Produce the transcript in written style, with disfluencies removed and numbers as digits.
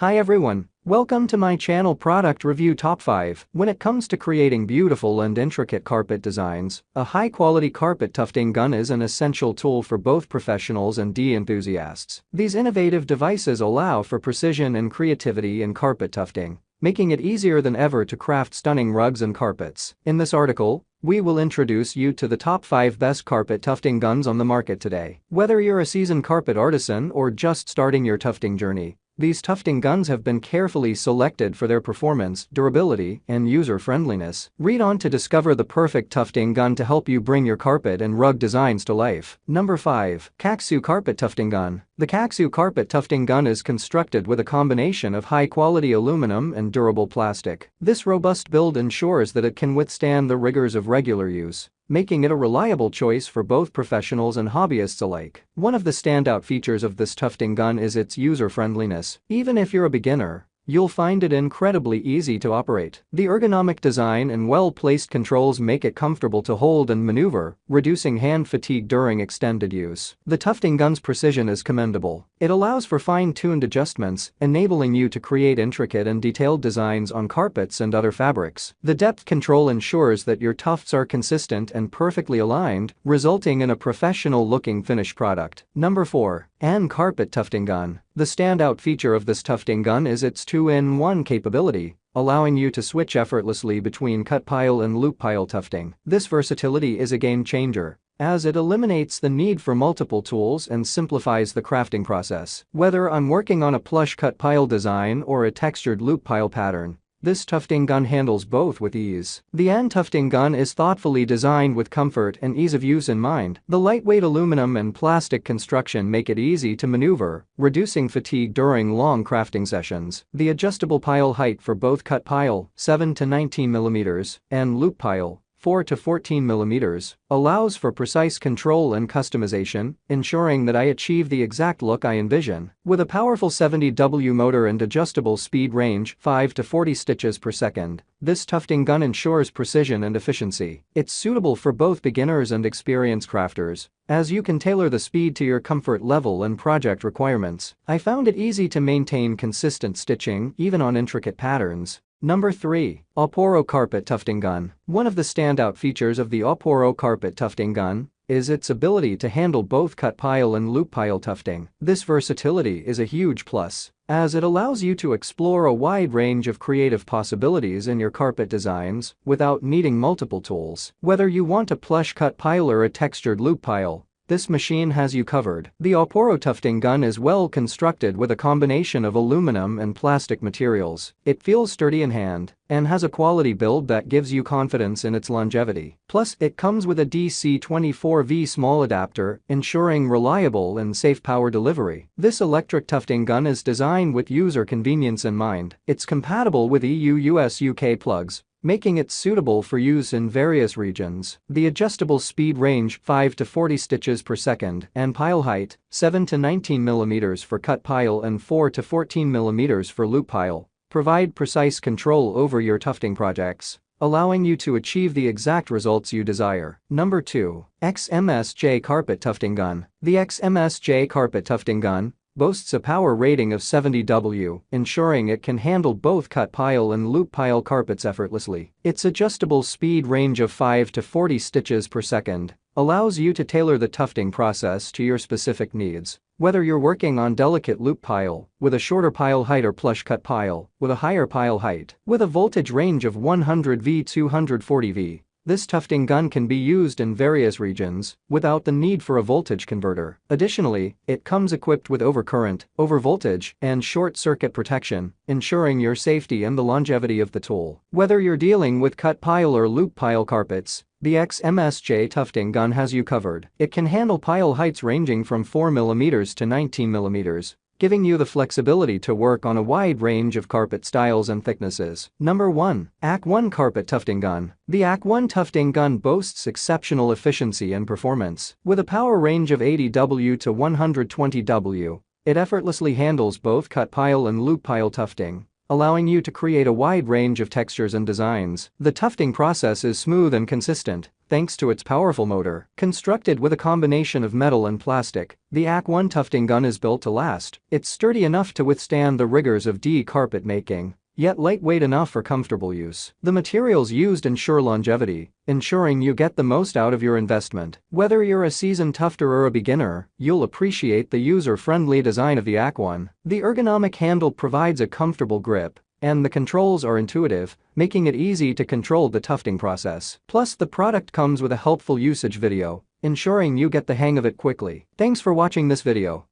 Hi everyone, welcome to my channel Product Review Top 5. When it comes to creating beautiful and intricate carpet designs, a high-quality carpet tufting gun is an essential tool for both professionals and enthusiasts. These innovative devices allow for precision and creativity in carpet tufting, making it easier than ever to craft stunning rugs and carpets. In this article, we will introduce you to the top 5 best carpet tufting guns on the market today. Whether you're a seasoned carpet artisan or just starting your tufting journey, these tufting guns have been carefully selected for their performance, durability, and user-friendliness. Read on to discover the perfect tufting gun to help you bring your carpet and rug designs to life. Number 5. KACSOO Carpet Tufting Gun. The KACSOO Carpet Tufting Gun is constructed with a combination of high-quality aluminum and durable plastic. This robust build ensures that it can withstand the rigors of regular use, making it a reliable choice for both professionals and hobbyists alike. One of the standout features of this tufting gun is its user-friendliness. Even if you're a beginner, you'll find it incredibly easy to operate. The ergonomic design and well-placed controls make it comfortable to hold and maneuver, reducing hand fatigue during extended use. The tufting gun's precision is commendable. It allows for fine-tuned adjustments, enabling you to create intricate and detailed designs on carpets and other fabrics. The depth control ensures that your tufts are consistent and perfectly aligned, resulting in a professional-looking finished product. Number 4. oein Carpet Tufting Gun. The standout feature of this tufting gun is its 2-in-1 capability, allowing you to switch effortlessly between cut pile and loop pile tufting. This versatility is a game changer, as it eliminates the need for multiple tools and simplifies the crafting process. Whether I'm working on a plush cut pile design or a textured loop pile pattern, this tufting gun handles both with ease. The oein tufting gun is thoughtfully designed with comfort and ease of use in mind. The lightweight aluminum and plastic construction make it easy to maneuver, reducing fatigue during long crafting sessions. The adjustable pile height for both cut pile, 7 to 19 mm, and loop pile, 4 to 14 mm, allows for precise control and customization, ensuring that I achieve the exact look I envision. With a powerful 70W motor and adjustable speed range, 5 to 40 stitches per second, this tufting gun ensures precision and efficiency. It's suitable for both beginners and experienced crafters, as you can tailor the speed to your comfort level and project requirements. I found it easy to maintain consistent stitching even on intricate patterns. Number 3. AUPORO Carpet Tufting Gun. One of the standout features of the AUPORO Carpet Tufting Gun is its ability to handle both cut pile and loop pile tufting. This versatility is a huge plus, as it allows you to explore a wide range of creative possibilities in your carpet designs without needing multiple tools. Whether you want a plush cut pile or a textured loop pile, this machine has you covered. The AUPORO tufting gun is well constructed with a combination of aluminum and plastic materials. It feels sturdy in hand and has a quality build that gives you confidence in its longevity. Plus, it comes with a DC-24V small adapter, ensuring reliable and safe power delivery. This electric tufting gun is designed with user convenience in mind. It's compatible with EU, US, UK plugs, making it suitable for use in various regions. The adjustable speed range, 5 to 40 stitches per second, and pile height, 7 to 19 mm for cut pile and 4 to 14 mm for loop pile, provide precise control over your tufting projects, allowing you to achieve the exact results you desire. Number 2. XMSJ Carpet Tufting Gun. The XMSJ Carpet Tufting Gun boasts a power rating of 70W, ensuring it can handle both cut pile and loop pile carpets effortlessly. Its adjustable speed range of 5 to 40 stitches per second allows you to tailor the tufting process to your specific needs. Whether you're working on delicate loop pile with a shorter pile height or plush cut pile with a higher pile height. With a voltage range of 100V to 240V, this tufting gun can be used in various regions without the need for a voltage converter. Additionally, it comes equipped with overcurrent, overvoltage, and short-circuit protection, ensuring your safety and the longevity of the tool. Whether you're dealing with cut pile or loop pile carpets, the XMSJ tufting gun has you covered. It can handle pile heights ranging from 4 mm to 19 mm, giving you the flexibility to work on a wide range of carpet styles and thicknesses. Number 1. AUPORO Carpet Tufting Gun. The AUPORO tufting gun boasts exceptional efficiency and performance. With a power range of 80W to 120W, it effortlessly handles both cut pile and loop pile tufting, allowing you to create a wide range of textures and designs. The tufting process is smooth and consistent, thanks to its powerful motor. Constructed with a combination of metal and plastic, the AUPORO tufting gun is built to last. It's sturdy enough to withstand the rigors of carpet making, yet lightweight enough for comfortable use. The materials used ensure longevity, ensuring you get the most out of your investment. Whether you're a seasoned tufter or a beginner, you'll appreciate the user-friendly design of the AUPORO. The ergonomic handle provides a comfortable grip, and the controls are intuitive, making it easy to control the tufting process. Plus, the product comes with a helpful usage video, ensuring you get the hang of it quickly. Thanks for watching this video.